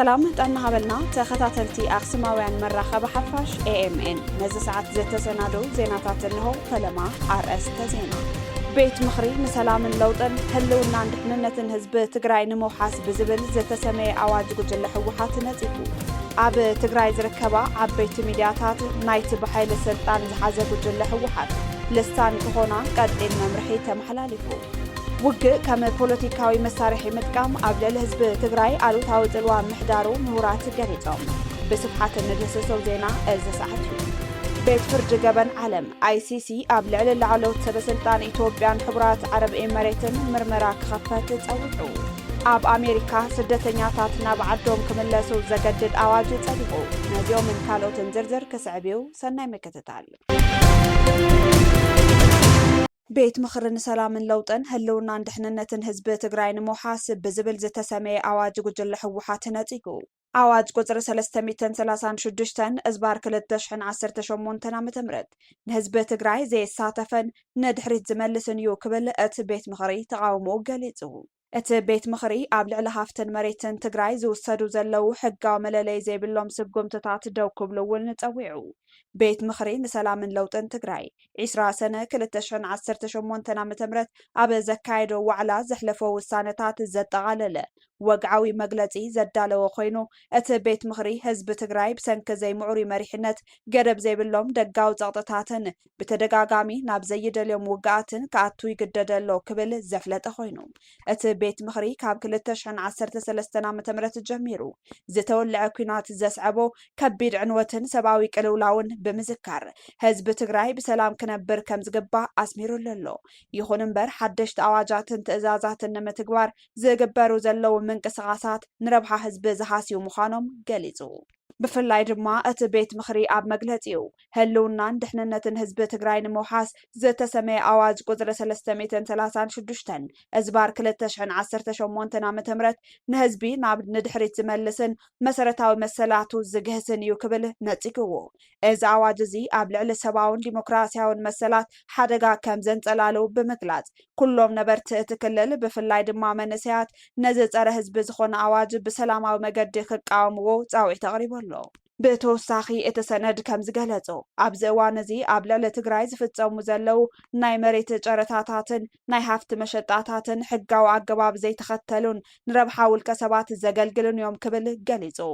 سلام طنا هبلنا تخاتلتي أقسماويان مراخب حفاش AMN نزي ساعات زيت سنادو زيناتات النهو فلما RS تزينا بيت مخري نسلام اللوطن هلونا عند حننة هزب تقراي نمو حاس بزبل زيت سمي عواج قجل حوحات نزيكو عب تقراي زركبا عب بيت ميدياتات نايت بحيل السلطان زحازة قجل حوحات لستان كهونا قدين ممرحي تمحلاليكو وجه كم بوليتيكاوي مسارحي متقام قبل الحزب تግራይ አሉታዊ ጽልዋ ምሕዳሩ ምሁራት ገሊጾም በስፍሓት ንድስሰው ዜና እዚ ሰዓት ቤት ፍርድ ገበን ዓለም ICC ኣብ ልዕሊ ላዕለዎት ሰበስልጣን ኢትዮጵያን ሕቡራት ዓረብ ኤሚሬትን ምርመራ ክኸፈት ጸዊዑ ኣብ ኣሜሪካ ስደተኛታት ናብ ዓዶም ክምለሱ ዘገድድ ኣዋጅ ጸዲቁ ነዚኦምን ካልኦትን ዝርዝር ክስዕብዩ ሰናይ ምክትታል ቤት ምኽርን ሰላምን ለውጥን ህልውና እንድሕንነትን ህዝቢ ትግራይ ንምውሓስ ብዝብል ዝተሰመየ ኣዋጅ ጉጅለ ሕወሓት ነጺጉ ኣዋጅ ቁጽሪ 336 እዝባር 2018 ዓ.ም ንህዝቢ ትግራይ ዘየሳተፈን ንድሕሪት ዝመልስን እዩ ክብል እቲ ቤት ምኽሪ ተቃውሞ ገሊጹ እቲ ቤት ምኽሪ ኣብ ልዕሊ ሃፍትን መሬትን ትግራይ ዝውሰዱ ዘለው ሕጋዊ መለለይ ዘይብሎም ስጉምትታት ደው ክብሉ እውን ጸዊዑ ቤት ምኽሪ ንሰላምን ለውጥን ትግራይ 20 ሰነ 2018 ዓ.ም ኣብ ዘካየዶ ዋዕላ ዘሕለፈ ውሳነታት ዘጠቓለለ ወግዓዊ መግለጺ ዘዳለወ ኮይኑ እቲ ቤት ምኽሪ ህዝቢ ትግራይ ብሰንኪ ዘይምዑሪ መሪሕነት ገደብ ዘይብሎም ደጋዊ ጸቕጥታትን ብተደጋጋሚ ናብ ዘይደልዮም ውግኣትን ከኣቱ ይግደደሎ ክብል ዘፍለጠ ኮይኑ እቲ ቤት ምኽሪ ካብ 2013 ዓ.ም ጀሚሩ ዝተወልዐ ኩናት ዘስዓቦ ከቢድ ዕንወትን ሰብኣዊ ቅልውላውን ብምዝካር ህዝቢ ትግራይ ብሰላም ክነብር ከም ዝግባእ ኣስሚሩ ኣሎ ይኹን እምበር ሓደሽቲ ኣዋጃትን ትእዛዛትን ንምትግባር ዝግበሩ ዘለው ምንቅስቓሳት ንረብሓ ህዝቢ ዝሃስዩ ምዃኖም ገሊጹ ብፍላይ ድማ እቲ ቤት ምኽሪ ኣብ መግለጺኡ ህልውናን ድሕንነትን ህዝቢ ትግራይ ንምውሓስ ዝተሰመየ ኣዋጅ ቁጽሪ 336 እዝባር 2018 ዓ.ም ንህዝቢ ናብ ንድሕሪት ዝመልስን መሰረታዊ መሰላቱ ዝግህስን እዩ ክብል ነጺግዎ እዚ ኣዋጅ እዚ ኣብ ልዕሊ ሰብኣውን ዲሞክራስያውን መሰላት ሓደጋ ከም ዘንጸላሉ ብምግላጽ ኩሎም ነበርቲ እቲ ክልል ብፍላይ ድማ መንእሰያት ነዚ ጸረ ህዝቢ ዝኾነ ኣዋጅ ብሰላማዊ መገዲ ክቃወምዎ ጻውዒት ተቕሪቡ ኣሎ ብተወሳኺ እቲ ሰነድ ከም ዝገለጾ ኣብዚ እዋን እዚ ኣብ ልዕሊ ትግራይ ዝፍጸሙ ዘለው ናይ መሬት ጨረታታትን ናይ ሃፍቲ መሸጣታትን ሕጋዊ ኣገባብ ዘይተኸተሉን ንረብሓ ውልቀ ሰባት ዘገልግሉን እዮም ክብል ገሊጹ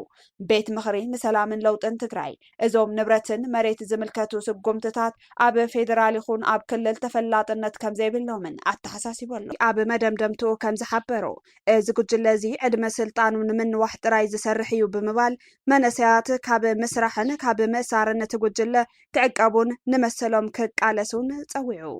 ቤት ምኽሪ ንሰላምን ለውጥን ትግራይ እዞም ንብረትን መሬት ዝምልከቱ ስጉምትታት ኣብ ፌደራል ይኹን ኣብ ክልል ተፈላጥነት ከም ዘይብሎምን ኣተሓሳሲቡ ኣሎ ኣብ መደምደምትኡ ከም ዝሓበሮ እዚ ጉጅለ እዚ ዕድመ ስልጣኑ ንምንዋሕ ጥራይ ዝሰርሕ እዩ ብምባል መንእሰያት ካብ ምስራሕን ካብ ምእሳርን ትጉጅለ ክዕቀቡን ንመሰሎም ክቃለሱን ጸዊዑ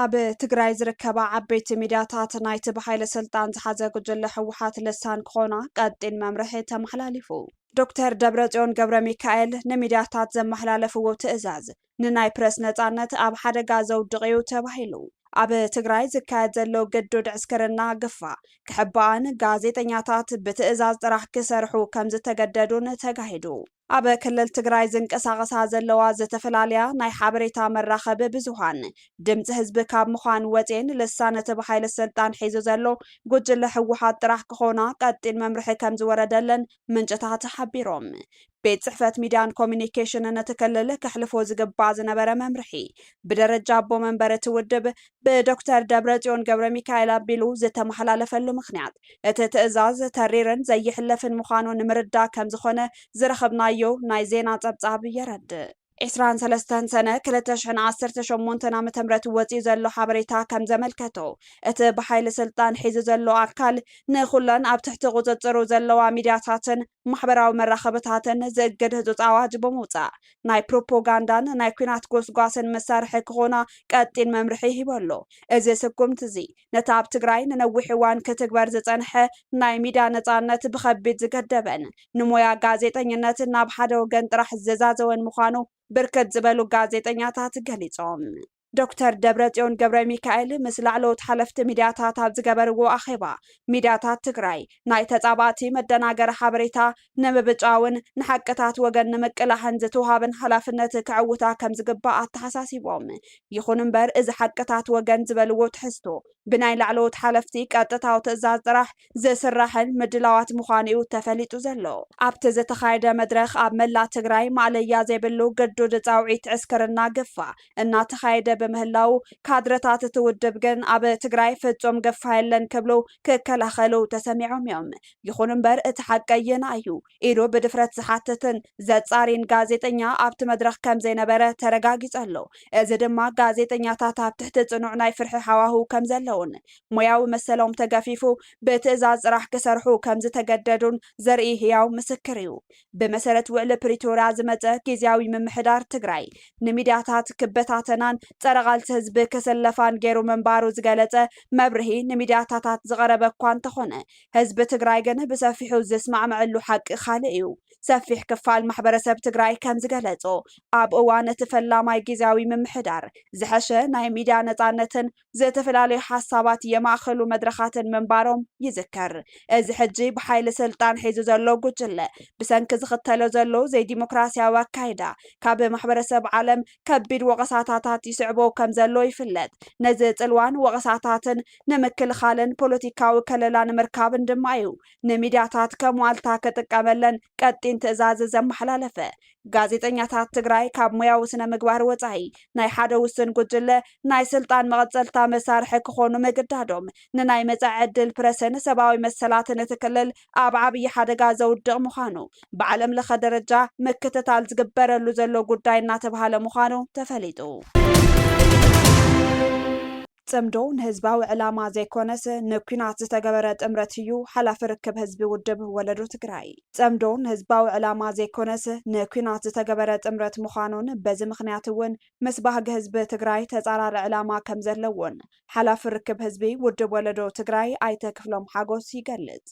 ኣብ ትግራይ ዝርከባ ዓበይቲ ሚድያታት ናይቲ ብሓይሊ ስልጣን ዝሓዘ ጉጅለ ሕወሓት ልሳን ክኾና ቀጢን መምርሒ ተመሓላሊፉ ዶክተር ደብረጽዮን ገብረ ሚካኤል ንሚድያታት ዘመሓላለፍዎ ትእዛዝ ንናይ ፕረስ ነጻነት ኣብ ሓደጋ ዘውድቕ እዩ ተባሂሉ ኣብ ትግራይ ዝካየድ ዘሎ ግዱድ ዕስክርና ግፋእ ክሕባኣን ጋዜጠኛታት ብትእዛዝ ጥራሕ ክሰርሑ ከም ዝተገደዱን ተጋሂዱ ኣብ ክልል ትግራይ ዝንቀሳቐሳ ዘለዋ ዝተፈላለያ ናይ ሓበሬታ መራኸቢ ብዙሃን ድምፂ ህዝቢ ካብ ምዃን ወፅን ልሳን እቲ ብሓይሊ ስልጣን ሒዙ ዘሎ ጉጅለ ሕወሓት ጥራሕ ክኾና ቀጢን መምርሒ ከም ዝወረደለን ምንጭታት ሓቢሮም ቤት ጽሕፈት ሚድያን ኮሚኒኬሽንን ትክልል ከሕልፎ ዝግባእ ዝነበረ መምርሒ ብደረጃ ኣቦ መንበሪ ትውድብ ብዶክተር ደብረጽዮን ገብረ ሚካኤል ኣቢሉ ዝተመሓላለፈሉ ምኽንያት እቲ ትእዛዝ ተሪርን ዘይሕለፍን ምዃኑ ንምርዳእ ከም ዝኾነ ዝረኸብናዮ ናይ ዜና ጸብጻብ የረድእ 23 ሰነ 2018 ዓ.ም ወፂኡ ዘሎ ሓበሬታ ከም ዘመልከቶ እቲ ብሓይሊ ስልጣን ሒዙ ዘሎ ኣካል ንኹለን ኣብ ትሕቲ ቁፅፅሩ ዘለዋ ሚድያታትን ማሕበራዊ መራኸብታትን ዝእግድ ህፁፅ ኣዋጅ ብምውፃእ ናይ ፕሮፓጋንዳን ናይ ኩናት ጎስጓስን መሳርሒ ክኾና ቀጢን መምርሒ ሂበሎ እዚ ስጉምቲ እዚ ነቲ ኣብ ትግራይ ንነዊሕ እዋን ክትግበር ዝጸንሐ ናይ ሚድያ ነጻነት ብኸቢድ ዝገደበን ንሞያ ጋዜጠኝነት ናብ ሓደ ወገን ጥራሕ ዘዛዘወን ምዃኑ ብርክት ዝበሉ ጋዜጠኛታት ገሊጾም ዶክተር ደብረጽዮን ገብረ ሚካኤል ምስ ላዕለዎት ሓለፍቲ ሚድያታት ኣብ ዝገበርዎ ኣኼባ ሚድያታት ትግራይ ናይ ተጻባእቲ መደናገር ሓበሬታ ንምብጫውን ንሓቅታት ወገን ንምቅላሕን ዝተውሃብን ሓላፍነት ክዕውታ ከም ዝግባእ ኣተሓሳሲቦም ይኹን እምበር እዚ ሓቅታት ወገን ዝበልዎ ትሕዝቶ ብናይ ላዕለዎት ሓለፍቲ ቀጥታዊ ትእዛዝ ጥራሕ ዝስራሕን ምድላዋት ምዃኑ እዩ ተፈሊጡ ዘሎ ኣብቲ ዝተኻየደ መድረኽ ኣብ መላእ ትግራይ ማዕለያ ዘይብሉ ግዱድ ጻውዒት ዕስክርና ግፋእ እናተኻየደ በምህላው ካድረታት ትውድብ ግን ኣብ ትግራይ ፍጹም ገፋ የለን ክብሉ ክከላኸሉ ተሰሚዖም እዮም ይኹን እምበር እቲ ሓቀየና እዩ ኢሉ ብድፍረት ዝሓትትን ዘጻሪን ጋዜጠኛ ኣብቲ መድረኽ ከም ዘይነበረ ተረጋጊጹ ኣሎ እዚ ድማ ጋዜጠኛታት ኣብ ትሕቲ ጽኑዕ ናይ ፍርሒ ሓዋሁ ከም ዘለውን ሞያዊ መሰሎም ተገፊፉ ብትእዛዝ ጥራሕ ክሰርሑ ከም ዝተገደዱን ዘርኢ ህያው ምስክር እዩ ብመሰረት ውዕሊ ፕሪቶርያ ዝመፀ ጊዜያዊ ምምሕዳር ትግራይ ንሚድያታት ክበታተናን ፀረቓልቲ ህዝቢ ክሰለፋን ገይሩ መንባሩ ዝገለጸ መብርሂ ንሚድያታት ዝቐረበ እኳ እንተኾነ ህዝቢ ትግራይ ግን ብሰፊሑ ዝስማዕምዕሉ ሓቂ ካልእ እዩ ሰፊሕ ክፋል ማሕበረሰብ ትግራይ ከም ዝገለጾ ኣብ እዋን እቲ ፈላማይ ጊዜያዊ ምምሕዳር ዝሐሸ ናይ ሚድያ ነፃነትን ዝተፈላለዩ ሓሳባት የማእኸሉ መድረኻትን መንባሮም ይዝከር እዚ ሕጂ ብሓይሊ ስልጣን ሒዙ ዘሎ ጉጅለ ብሰንኪ ዝኽተሎ ዘሎ ዘይዲሞክራስያዊ ኣካይዳ ካብ ማሕበረሰብ ዓለም ከቢድ ወቀሳታት ይስዕቦ ከም ዘሎ ይፍለጥ ነዚ ጽልዋን ወቀሳታትን ንምክልኻልን ፖለቲካዊ ከለላ ንምርካብን ድማ እዩ ንሚድያታት ከም ዋልታ ክጥቀመለን ቀጢን ትእዛዝ ዘመሓላለፈ ጋዜጠኛታት ትግራይ ካብ ሞያዊ ስነ ምግባር ወጻኢ ናይ ሓደ ውስን ጉጅለ ናይ ስልጣን መቐፀልታ መሳርሒ ክኾኑ ምግዳዶም ንናይ መጻኢ ዕድል ፕረስን ሰብኣዊ መሰላትን ትክልል ኣብ ዓብዪ ሓደጋ ዘውድቕ ምዃኑ ብዓለም ለኸ ደረጃ ምክትታል ዝግበረሉ ዘሎ ጉዳይ እናተባሃለ ምዃኑ ተፈሊጡ ጽምዶ ንህዝባዊ ዕላማ ዘይኮነስ ንኩናት ዝተገበረ ጥምረት እዩ ሓላፊ ርክብ ህዝቢ ውድብ ወለዶ ትግራይ ጽምዶ ንህዝባዊ ዕላማ ዘይኮነስ ንኩናት ዝተገበረ ጥምረት ምዃኑን በዚ ምኽንያት እውን ምስ ባህጊ ህዝቢ ትግራይ ተጻራሪ ዕላማ ከም ዘለዎን ሓላፊ ርክብ ህዝቢ ውድብ ወለዶ ትግራይ ኣይተ ክፍሎም ሓጎስ ይገልጽ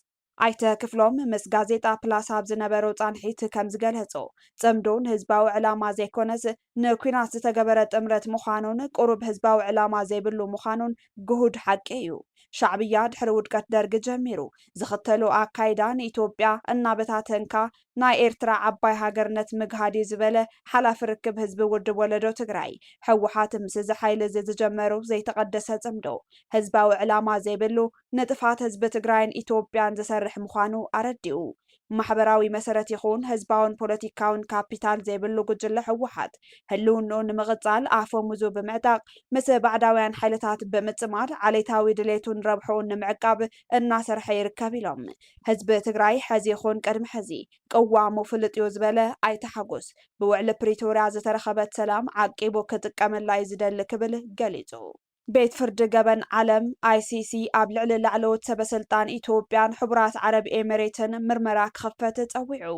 ኣይተ ክፍሎም ምስ ጋዜጣ ፕላስ ኣብ ዝነበሮ ጻንሒት ከም ዝገለጾ ጽምዶ ንህዝባዊ ዕላማ ዘይኮነስ ንኩናት ዝተገበረ ጥምረት ምዃኑን ቁሩብ ህዝባዊ ዕላማ ዘይብሉ ምዃኑን ግሁድ ሓቂ እዩ ሻዕብያ ድሕሪ ውድቀት ደርጊ ጀሚሩ ዝኽተሉ ኣካይዳ ንኢትዮጵያ እናበታተንካ ናይ ኤርትራ ዓባይ ሃገርነት ምግሃዲ ዝበለ ሓላፊ ርክብ ህዝቢ ውድብ ወለዶ ትግራይ ሕወሓት ምስ ዝሓይሊ ዝጀመሩ ዘይተቐደሰ ጽምዶ ህዝባዊ ዕላማ ዘይብሉ ንጥፋት ህዝቢ ትግራይን ኢትዮጵያን ዝሰርሕ ምዃኑ ኣረዲኡ ማሕበራዊ መሰረት ይኹን ህዝባውን ፖለቲካውን ካፒታል ዘይብሉ ጉጅለ ሕወሓት ህልውንኡ ንምቕጻል ኣፈሙዙ ብምዕጣቕ ምስ ባዕዳውያን ሓይልታት ብምጽማድ ዓሌታዊ ድሌቱን ረብሑን ንምዕቃብ እናሰርሐ ይርከብ ኢሎም ህዝቢ ትግራይ ሕዚ ይኹን ቅድሚ ሕዚ ቅዋሙ ፍልጥ እዩ ዝበለ ኣይተሓጎስ ብውዕሊ ፕሪቶርያ ዝተረኸበት ሰላም ዓቂቡ ክጥቀመላ እዩ ዝደሊ ክብል ገሊጹ ቤት ፍርዲ ገበን ዓለም ICC ኣብ ልዕሊ ላዕለዎት ሰበስልጣን ኢትዮጵያን ሕቡራት ዓረብ ኤሚሬትን ምርመራ ክኸፈት ፀዊዑ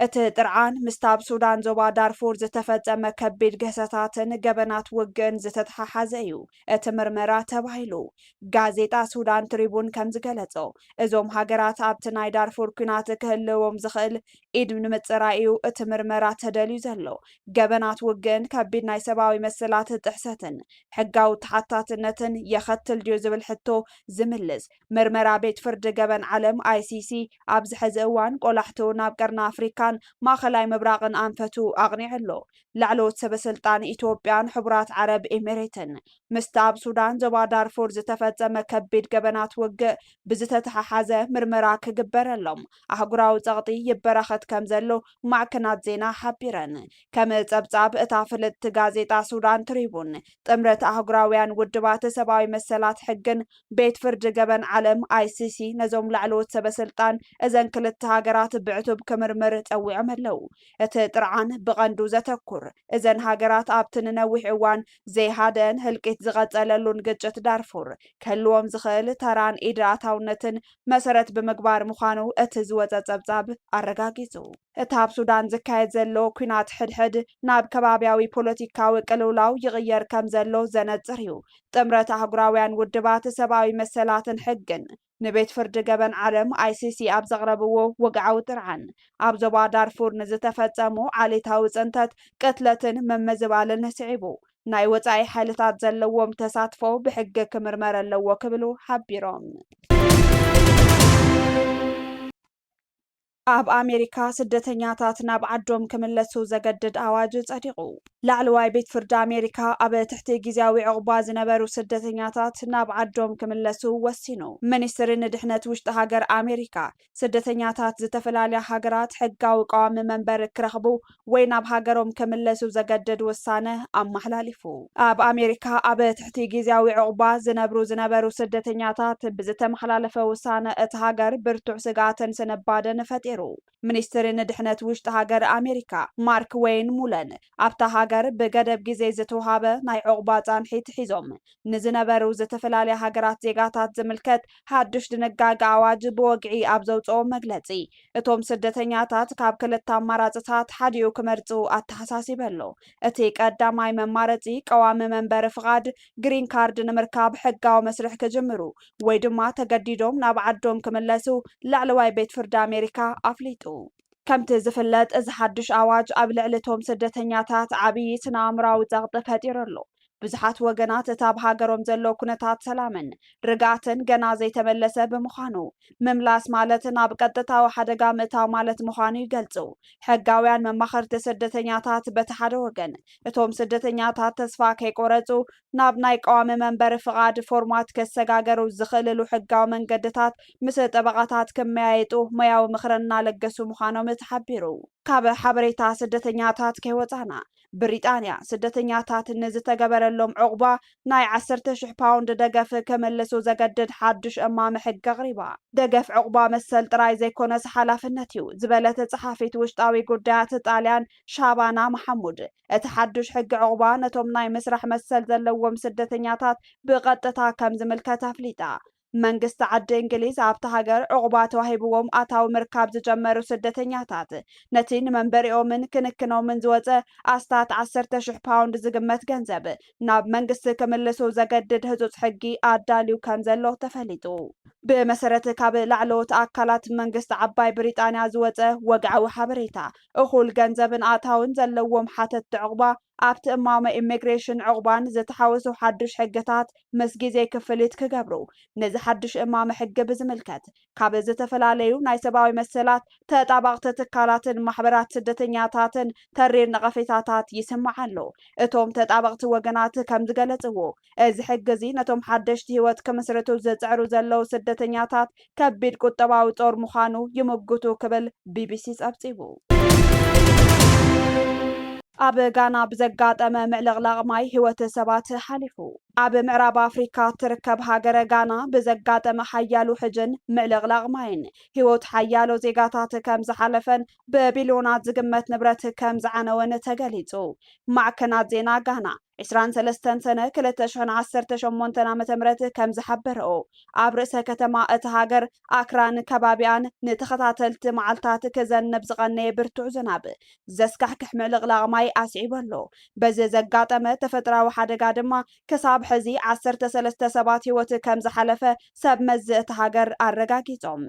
እቲ ጥርዓን ምስታብ ሱዳን ዞባ ዳርፉር ዝተፈጸመ ከቢድ ገሰታትን ገበናት ውግእን ዝተተሓሓዘ እዩ እቲ ምርመራ ተባሂሉ ጋዜጣ ሱዳን ትሪቡን ከም ዝገለጾ እዞም ሃገራት ኣብቲ ናይ ዳርፉር ኩናት ክህልዎም ዝኽእል ኢድ ንምጽራይ እዩ እቲ ምርመራ ተደልዩ ዘሎ ገበናት ውግእን ከቢድ ናይ ሰብኣዊ መሰላት ጥሕሰትን ሕጋዊ ተሓታትነትን የኸትል ድዩ ዝብል ሕቶ ዝምልስ ምርመራ ቤት ፍርዲ ገበን ዓለም ICC ኣብ ዝሕዚ እዋን ቆላሕቱ ናብ ቀርና ኣፍሪካ ማእኸላይ ምብራቕን ኣንፈቱ ኣቕኒዕሎ ላዕለዎት ሰበስልጣን ኢትዮጵያን ሕቡራት ዓረብ ኤሚሬትን ምስቲ ኣብ ሱዳን ዞባ ዳርፉር ዝተፈጸመ ከቢድ ገበናት ውግእ ብዝተተሓሓዘ ምርመራ ክግበረሎም ኣህጉራዊ ጸቕጢ ይበራኸት ከም ዘሎ ማዕከናት ዜና ሓቢረን ከም ጸብጻብ እታ ፍልጥቲ ጋዜጣ ሱዳን ትሪቡን ጥምረት ኣህጉራውያን ውድባት ሰብኣዊ መሰላት ሕግን ቤት ፍርዲ ገበን ዓለም ICC ነዞም ላዕለዎት ሰበስልጣን እዘን ክልተ ሃገራት ብዕቱብ ክምርምር ፀዊዖም ኣለው እቲ ጥርዓን ብቐንዱ ዘተኩር እዘን ሃገራት ኣብቲ ንነዊሕ እዋን ዘይሃደን ህልቂት ዝቐጸለሉን ግጭት ዳርፉር ክህልዎም ዝኽእል ተራን ኢድ ኣታውነትን መሰረት ብምግባር ምዃኑ እቲ ዝወፀ ጸብጻብ ኣረጋጊጹ እቲ ኣብ ሱዳን ዝካየድ ዘሎ ኩናት ሕድሕድ ናብ ከባብያዊ ፖለቲካዊ ቅልውላው ይቕየር ከም ዘሎ ዘነጽር እዩ ጥምረት ኣህጉራውያን ውድባት ሰብኣዊ መሰላትን ሕግን ንቤት ፍርዲ ገበን ዓለም ICC ኣብ ዘቕረብዎ ወግዓዊ ጥርዓን ኣብ ዞባ ዳርፉር ንዝተፈጸሙ ዓሌታዊ ጽንተት ቅትለትን መመዝባልን ስዒቡ ናይ ወፃኢ ሓይልታት ዘለዎም ተሳትፎ ብሕጊ ክምርመር ኣለዎ ክብሉ ሓቢሮም። ኣብ ኣሜሪካ ስደተኛታት ናብ ዓዶም ክምለሱ ዘገድድ ኣዋጅ ጸዲቑ። ላዕለዋይ ቤት ፍርዲ ኣሜሪካ ኣብ ትሕቲ ጊዜያዊ ዕቑባ ዝነበሩ ስደተኛታት ናብ ዓዶም ክምለሱ ወሲኑ። ሚኒስትሪ ንድሕነት ውሽጢ ሃገር ኣሜሪካ ስደተኛታት ዝተፈላለያ ሃገራት ሕጋዊ ቀዋሚ መንበሪ ክረኽቡ ወይ ናብ ሃገሮም ክምለሱ ዘገድድ ውሳነ ኣመሓላሊፉ። ኣብ ኣሜሪካ ኣብ ትሕቲ ጊዜያዊ ዕቑባ ዝነበሩ ስደተኛታት ብዝተመሓላለፈ ውሳነ እቲ ሃገር ብርቱዕ ስጋትን ስንባደን ፈጢሩ። ሚኒስትሪ ንድሕነት ውሽጢ ሃገር ኣሜሪካ ማርክ ዌይን ሙለን ኣብታ ሃገር ብገደብ ግዜ ዝተውሃበ ናይ ዕቑባ ጻንሒት ሒዞም ንዝነበሩ ዝተፈላለዩ ሃገራት ዜጋታት ዝምልከት ሓድሽ ድንጋጌ ኣዋጅ ብወግዒ ኣብ ዘውፅኦ መግለጺ እቶም ስደተኛታት ካብ ክልተ ኣማራፅታት ሓዲኡ ክመርፁ ኣተሓሳሲበሎ። እቲ ቀዳማይ መማረፂ ቀዋሚ መንበሪ ፍቓድ ግሪን ካርድ ንምርካብ ሕጋዊ መስርሕ ክጅምሩ ወይ ድማ ተገዲዶም ናብ ዓዶም ክምለሱ ላዕለዋይ ቤት ፍርዲ ኣሜሪካ ኣፍሊጡ። ከምቲ ዝፍለጥ እዚ ሓድሽ ኣዋጅ ኣብ ልዕሊ እቶም ስደተኛታት ዓብዪ ስነ-ኣእምሮኣዊ ጸቕጢ ፈጢሩ ኣሎ። ብዙሓት ወገናት እታ ኣብ ሃገሮም ዘሎ ኩነታት ሰላምን ርግኣትን ገና ዘይተመለሰ ብምዃኑ ምምላስ ማለት ናብ ቀጥታዊ ሓደጋ ምእታው ማለት ምዃኑ ይገልጹ። ሕጋውያን መማኸርቲ ስደተኛታት በቲ ሓደ ወገን እቶም ስደተኛታት ተስፋ ከይቆረፁ ናብ ናይ ቀዋሚ መንበሪ ፍቓድ ፎርማት ከሰጋገሩ ዝኽእልሉ ሕጋዊ መንገድታት ምስ ጠበቓታት ክመያየጡ ሙያዊ ምኽሪ እናለገሱ ምዃኖም ተሓቢሩ። ካብ ሓበሬታ ስደተኛታት ከይወፃና ብሪጣንያ ስደተኛታት ንዝተገበረሎም ዕቑባ ናይ 10,000 ፓውንድ ደገፍ ከመለሱ ዘገድድ ሓድሽ እማሚ ሕጊ ኣቕሪባ። ደገፍ ዕቑባ መሰል ጥራይ ዘይኮነስ ሓላፍነት እዩ ዝበለት ጸሓፊት ውሽጣዊ ጉዳያት ጣልያን ሻባና መሐሙድ እቲ ሓድሽ ሕጊ ዕቑባ ነቶም ናይ ምስራሕ መሰል ዘለዎም ስደተኛታት ብቐጥታ ከም ዝምልከት ኣፍሊጣ። መንግስቲ ዓዲ እንግሊዝ ኣብታ ሃገር ዕቑባ ተዋሂብዎም ኣታዊ ምርካብ ዝጀመሩ ስደተኛታት ነቲ ንመንበሪኦምን ክንክኖምን ዝወፀ ኣስታት 10,000 ፓውንድ ዝግመት ገንዘብ ናብ መንግስቲ ክምልሱ ዘገድድ ህፁፅ ሕጊ ኣዳልዩ ከም ዘሎ ተፈሊጡ። ብመሰረት ካብ ላዕለዎት ኣካላት መንግስቲ ዓባይ ብሪጣንያ ዝወፀ ወግዓዊ ሓበሬታ እኹል ገንዘብን ኣታውን ዘለዎም ሓተት ዕቑባ ኣብቲ እማመ ኢሚግሬሽን ዕቑባን ዝተሓወሱ ሓድሽ ሕግታት ምስ ግዜ ክፍሊት ክገብሩ ነዚ ሓድሽ እማመ ሕጊ ብዝምልከት ካብ ዝተፈላለዩ ናይ ሰብኣዊ መሰላት ተጣባቕቲ ትካላትን ማሕበራት ስደተኛታትን ተሪር ነቐፌታታት ይስምዓሉ። እቶም ተጣባቕቲ ወገናት ከም ዝገለጽዎ እዚ ሕጊ እዚ ነቶም ሓደሽቲ ህይወት ክምስርቱ ዝፅዕሩ ዘለው ስደተኛታት ከቢድ ቁጠባዊ ጦር ምዃኑ ይምግቱ ክብል ቢቢሲ ጸብጺቡ። ኣብ ጋና ብዘጋጠመ ምዕልቕላቕ ማይ ህይወት ሰባት ሓሊፉ። ኣብ ምዕራብ ኣፍሪካ ትርከብ ሃገረ ጋና ብዘጋጠመ ሓያሉ ሕጅን ምዕልቕላቕ ማይን ህይወት ሓያሎ ዜጋታት ከም ዝሓለፈን ብቢልዮናት ዝግመት ንብረት ከም ዝዓነወን ተገሊጹ። ማዕከናት ዜና ጋና 23 ሰነ 2018 ዓ.ም ከም ዝሓበረኦ ኣብ ርእሰ ከተማ እቲ ሃገር ኣክራን ከባቢያን ንተኸታተልቲ መዓልታት ክዘንብ ዝቐነየ ብርቱዕ ዝናብ ዘስካሕክሕ ምዕልቕላቕ ማይ ኣስዒቡ ኣሎ። በዚ ዘጋጠመ ተፈጥራዊ ሓደጋ ድማ ክሳብ ሕዚ 13 ሰባት ህይወት ከም ዝሓለፈ ሰብ መዚ እቲ ሃገር ኣረጋጊጾም።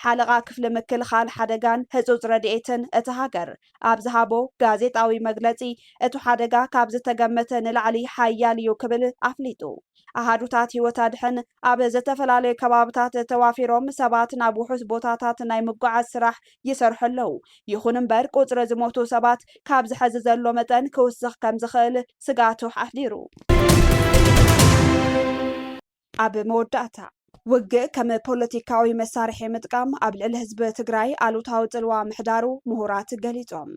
ሓለቓ ክፍሊ ምክልኻል ሓደጋን ህፁፅ ረድኤትን እቲ ሃገር ኣብ ዝሃቦ ጋዜጣዊ መግለጺ እቲ ሓደጋ ካብ ዝተገመተ ንላዕሊ ሓያል እዩ ክብል ኣፍሊጡ። ኣሃዱታት ህይወት ኣድሕን ኣብ ዝተፈላለዩ ከባቢታት ተዋፊሮም ሰባት ናብ ውሑስ ቦታታት ናይ ምጉዓዝ ስራሕ ይሰርሑ ኣለዉ። ይኹን እምበር ቁፅሪ ዝሞቱ ሰባት ካብ ዝሕዚ ዘሎ መጠን ክውስኽ ከም ዝኽእል ስጋቱ ሓዲሩ። ኣብ መወዳእታ ውግእ ከም ፖለቲካዊ መሳርሒ ምጥቃም ኣብ ልዕሊ ህዝቢ ትግራይ ኣሉታዊ ጽልዋ ምሕዳሩ ምሁራት ገሊጾም።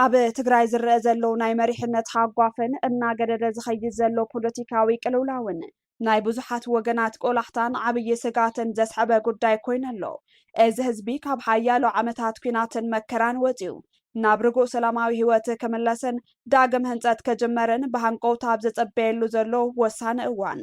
ኣብ ትግራይ ዝረአ ዘሎ ናይ መሪሕነት ሓጓፍን እናገደደ ዝኸይድ ዘሎ ፖለቲካዊ ቅልውላውን ናይ ብዙሓት ወገናት ቆላሕታን ዓብዪ ስጋትን ዘስሐበ ጉዳይ ኮይኑ ኣሎ። እዚ ህዝቢ ካብ ሓያሎ ዓመታት ኩናትን መከራን ወፂኡ ናብ ርጉእ ሰላማዊ ህይወት ክምለስን ዳግም ህንፀት ከጅመርን ብሃንቀውታ ኣብ ዘጸበየሉ ዘሎ ወሳኒ እዋን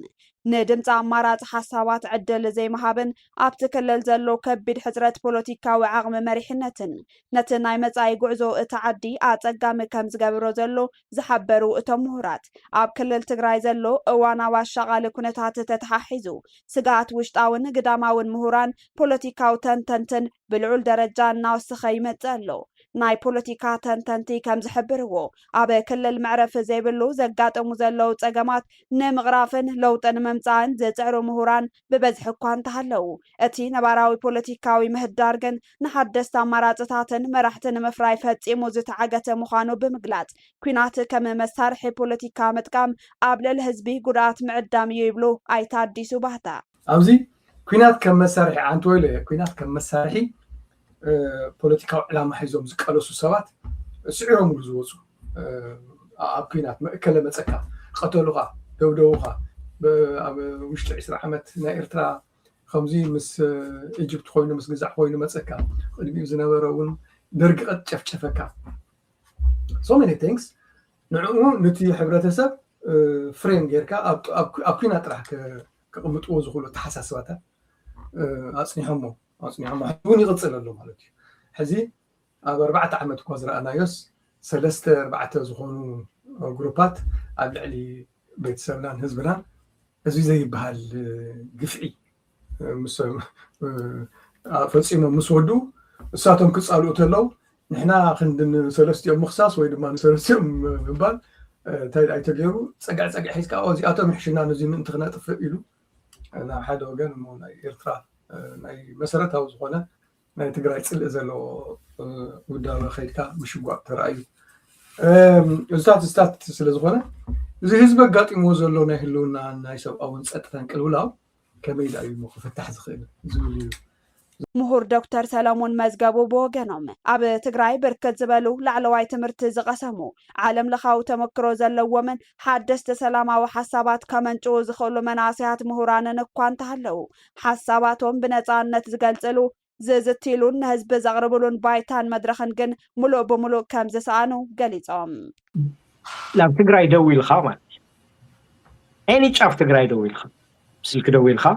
ንድምፂ ኣማራፂ ሓሳባት ዕድል ዘይምሃብን ኣብቲ ክልል ዘሎ ከቢድ ሕፅረት ፖለቲካዊ ዓቕሚ መሪሕነትን ነቲ ናይ መጻኢ ጉዕዞ እቲ ዓዲ ኣጸጋሚ ከም ዝገብሮ ዘሎ ዝሓበሩ እቶም ምሁራት ኣብ ክልል ትግራይ ዘሎ እዋናዊ ኣሻቓሊ ኩነታት ተተሓሒዙ ስጋኣት ውሽጣውን ግዳማውን ምሁራን ፖለቲካዊ ተንተንትን ብልዑል ደረጃ እናወስኸ ይመጽእ ኣሎ። ናይ ፖለቲካ ተንተንቲ ከም ዝሕብርዎ ኣብ ክልል ምዕረፍ ዘይብሉ ዘጋጠሙ ዘለው ፀገማት ንምቕራፍን ለውጥን መምፃእን ዘፅዕሩ ምሁራን ብበዝሒ እኳ እንተሃለው እቲ ነባራዊ ፖለቲካዊ ምህዳር ግን ንሓደስቲ ኣማራፅታትን መራሕትን ምፍራይ ፈፂሙ ዝተዓገተ ምዃኑ ብምግላፅ ኩናት ከም መሳርሒ ፖለቲካ ምጥቃም ኣብ ልዕሊ ህዝቢ ጉድኣት ምዕዳም እዩ ይብሉ ኣይተ ኣዲሱ ባህታ ኣብዚ ኩናት ከም መሳርሒ ዓንቲ ወይለ ኩናት ከም መሳርሒ ፖለቲካዊ ዕላማ ሒዞም ዝቀለሱ ሰባት ስዒሮም ዝወፁ ኣብ ኩናት መእከለ መፀካ ቀተሉኻ ደብደቡኻ ኣብ ውሽጢ 20 ዓመት ናይ ኤርትራ ከምዚ ምስ ኢጅፕት ኮይኑ ምስ ግዛዕ ኮይኑ መፀካ ቅድሚኡ ዝነበረ እውን ደርጊ ጨፍጨፈካ so many things ንዕኡ ነቲ ሕብረተሰብ ፍሬም ጌርካ ኣብ ኩናት ጥራሕ ከቅምጥዎ ዝኽእሉ ተሓሳስባታት ኣፅኒሖሞ እውን ይቕፅል ኣሎ ማለት እዩ ሕዚ ኣብ 4 ዓመት እኳ ዝረኣናዮስ 3-4 ዝኾኑ ግሩፓት ኣብ ልዕሊ ቤተሰብናን ህዝብናን እዚ ዘይበሃል ግፍዒ ፈፂሞም ምስ ወዱ እሳቶም ክፃልኡ ተለው ንሕና ክንድን ሰለስቲኦም ምኽሳስ ወይ ድማ ሰለስቲኦም ምባል ኣይተገይሩ ፀጋዕ ሒዝካ እዚኣቶም ይሕሽና ነዚ ምእንቲ ክነጥፍእ ኢሉ ናብ ሓደ ወገን ናይ ኤርትራ ናይ መሰረታዊ ዝኾነ ናይ ትግራይ ፅልእ ዘለዎ ውዳበ ከይድካ ምሽጓዕ ተረኣዩ እዝታት ስለ ዝኾነ እዚ ህዝቢ ኣጋጢምዎ ዘሎ ናይ ህልውና ናይ ሰብኣውን ፀጥታን ቅልውላው ከመይ ኢሉ እዩ ክፍታሕ ዝኽእል ዝብል እዩ ምሁር ዶክተር ሰለሞን መዝገቡ ብወገኖም ኣብ ትግራይ ብርክት ዝበሉ ላዕለዋይ ትምህርቲ ዝቐሰሙ ዓለም ለኻዊ ተመክሮ ዘለዎምን ሓደስቲ ሰላማዊ ሓሳባት ከመንጭው ዝኽእሉ መናእሰያት ምሁራንን እኳ እንተሃለው ሓሳባቶም ብነፃነት ዝገልፅሉ ዝዝትሉን ንህዝቢ ዘቕርብሉን ባይታን መድረኽን ግን ሙሉእ ብሙሉእ ከም ዝሰኣኑ ገሊፆም ናብ ትግራይ ደው ኢልካ ማለት ኤኒ ጫፍ ትግራይ ደው ኢልካ ስልክ ደው ኢልካ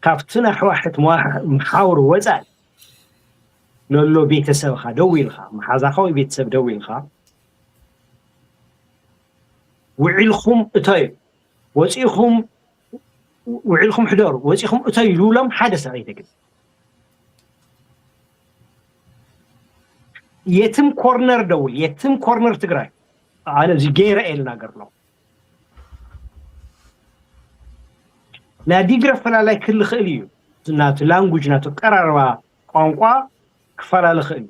ካብትና ሕዋሕት محاور ወፃኢ ለሎ ቤተሰብካ ደው ኢልካ መሓዛኻዊ ቤተሰብ ደው ኢልካ ውዒልኩም እተይ ውዒልኩም ሕደሩ ወፂኹም እተይ ኢሉሎም ሓደ ሰብ ኣይተግን የትም ኮርነር ደውል የትም ኮርነር ትግራይ ኣነ እዚ ገይረ ኤልናገር ነው ናዲግረ ፈላላይ ክል ክእል እዩ ናቱ ላንጉጅ ናቱ ቀራርባ ቋንቋ ክፈላል ክእል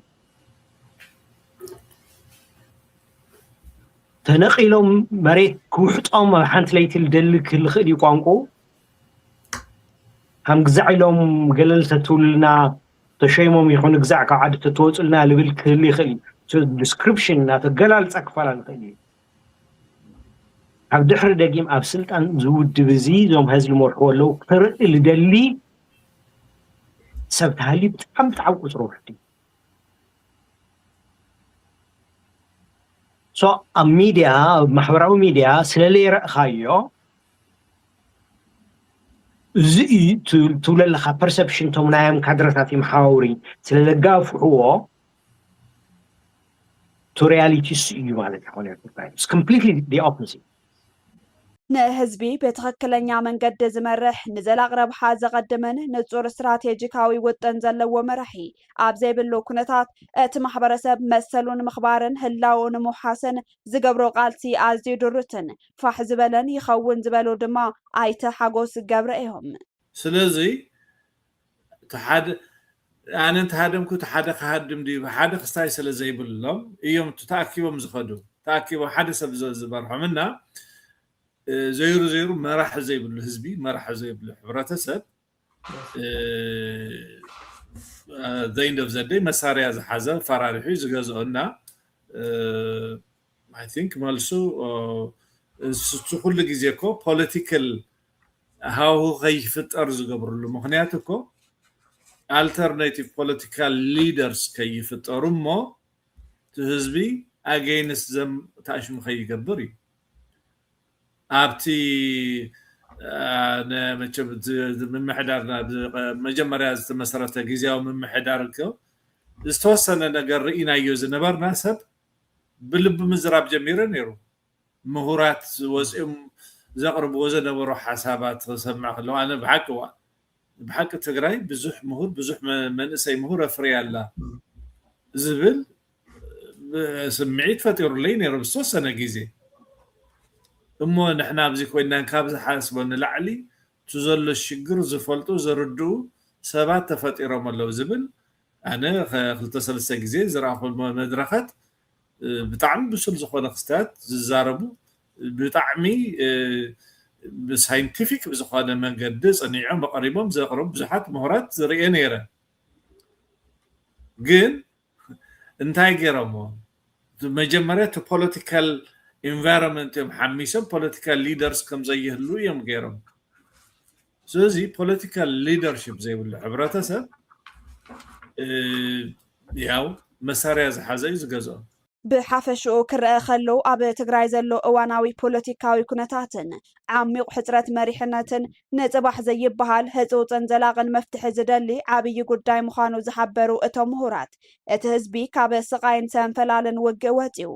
ተነቂሎም መሬት ክውሕጦም ሓንቲ ለይቲ ልደሊ ክል ክእል እዩ ቋንቋ ከም ግዛዕ ኢሎም ገለልተ ትውልና ተሸይሞም ይኹን ግዛዕ ካብ ዓዲ ተወፅልና ልብል ክህሊ ይኽእል እዩ ዲስክሪፕሽን ናቱ ገላልፃ ክፈላል ክእል እዩ ኣብ ድሕሪ ደጊም ኣብ ስልጣን ዝውድብ እዚ ዞም ህዝቢ መርሕዎ ኣለው ክርኢ ልደሊ ሰብ ተሃሊ ብጣዕሚ ቁፅሩ ውሕድ ሶ ኣብ ሚድያ ማሕበራዊ ሚድያ ስለለይረእኻዮ እዚ ትብለለካ ፐርሰፕሽን ቶም ናዮም ካድረታት ይመሓዋውሪ ስለለጋፍሕዎ ቱ ሪያሊቲ እዩ ማለት ይኾነ ኢትስ ኮምፕሊትሊ ዲ ኦፖዚት ንህዝቢ ብትኽክለኛ መንገዲ ዝመርሕ ንዘላቕ ረብሓ ዘቐድምን ንጹር ስትራቴጂካዊ ውጥን ዘለዎ መራሒ ኣብ ዘይብሉ ኩነታት እቲ ማሕበረሰብ መሰሉን ምኽባርን ህላውን ንምውሓስን ዝገብሮ ቃልሲ ኣዝዩ ድርትን ፋሕ ዝበለን ይኸውን ዝበሉ ድማ ኣይተ ሓጎስ ገብረ እዮም ስለዚ ኣነ እንተሃደምኩ ሓደ ክሃድም ድዩ ሓደ ክስታይ ስለ ዘይብሎም እዮም ተኣኪቦም ዝኸዱ ተኣኪቦም ሓደ ሰብ ዝመርሖምና ዘይሩ መራሕ ዘይብሉ ህዝቢ መራሕ ዘይብሉ ሕብረተሰብ the end of the day መሳርያ ዝሓዘ ፈራሪሑ ዝገዝኦና I think መልሱ ኩሉ ግዜ እኮ ፖለቲካል ሃው ከይፍጠር ዝገብርሉ ምክንያት እኮ alternative political leaders ከይፍጠሩ እሞ ህዝቢ against them ታሽሙ ከይገብር እዩ ኣብቲ መቸም ምምሕዳርና መጀመርያ ዝተመሰረተ ግዚያዊ ምምሕዳር እኮ ዝተወሰነ ነገር ርኢናዮ ዝነበርና ሰብ ብልቢ ምዝራብ ጀሚረ ነይሩ ምሁራት ወፂኦም ዘቕርብዎ ዝነበሩ ሓሳባት ክሰምዕ ከለዉ ኣነ ብሓቂ بحق تግራይ ብዙሕ ምሁር ብዙሕ መንእሰይ ምሁር ኣፍርያ ኣላ ዝብል ስምዒት ፈጢሩለይ ነይሩ ብዝተወሰነ ግዜ እሞ ንሕና ኣብዚ ኮይና ካብ ዝሓስቦ ንላዕሊ እቲ ዘሎ ሽግር ዝፈልጡ ዝርድኡ ሰባት ተፈጢሮም ኣለው ዝብል ኣነ ክልተ ሰለስተ ግዜ ዝረኣኹ መድረኻት ብጣዕሚ ብሱል ዝኾነ ክስታት ዝዛረቡ ብጣዕሚ ብሳይንቲፊክ ብዝኾነ መንገዲ ፀኒዖም በቀሪቦም ዘቕርቡ ብዙሓት ምሁራት ዝርአ ነይረ ግን እንታይ ገይሮሞ መጀመርያ እቲ ፖለቲካል ኢንቫይሮንመንት እዮም ሓሚሶም ፖለቲካል ሊደርስ ከም ዘይህሉ እዮም ገይሮም ስለዚ ፖለቲካል ሊደርሽፕ ዘይብሉ ሕብረተሰብ ያው መሳርያ ዝሓዘ እዩ ዝገዝኦ ብሓፈሽኡ ክርአ ከሎ ኣብ ትግራይ ዘሎ እዋናዊ ፖለቲካዊ ኩነታትን ዓሚቕ ሕፅረት መሪሕነትን ንፅባሕ ዘይበሃል ህፁፅን ዘላቕን መፍትሒ ዝደሊ ዓብይ ጉዳይ ምዃኑ ዝሓበሩ እቶም ምሁራት እቲ ህዝቢ ካብ ስቃይን ሰንፈላልን ውግእ ወፂኡ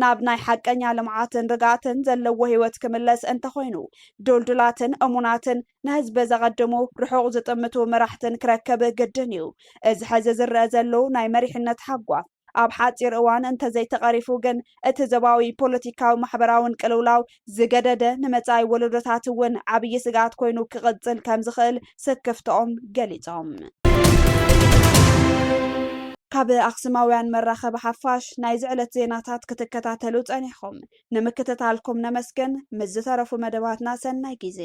ናብ ናይ ሓቀኛ ልምዓትን ርግኣትን ዘለዎ ህይወት ክምለስ እንተኮይኑ ዱልዱላትን እሙናትን ንህዝቢ ዘቐድሙ ርሑቕ ዝጥምቱ መራሕትን ክረክብ ግድን እዩ እዚ ሕዚ ዝርአ ዘሎ ናይ መሪሕነት ሓጓፍ ኣብ ሓፂር እዋን እንተዘይተቐሪፉ ግን እቲ ዞባዊ ፖለቲካዊ ማሕበራውን ቅልውላው ዝገደደ ንመጻኢ ወለዶታት እውን ዓብይ ስጋት ኮይኑ ክቕፅል ከም ዝኽእል ስክፍቶኦም ገሊፆም ካብ ኣክሱማውያን መራኸቢ ሓፋሽ ናይ ዝዕለት ዜናታት ክትከታተሉ ፀኒሕኩም ንምክትታልኩም ነመስገን ምስ ዝተረፉ መደባትና ሰናይ ግዜ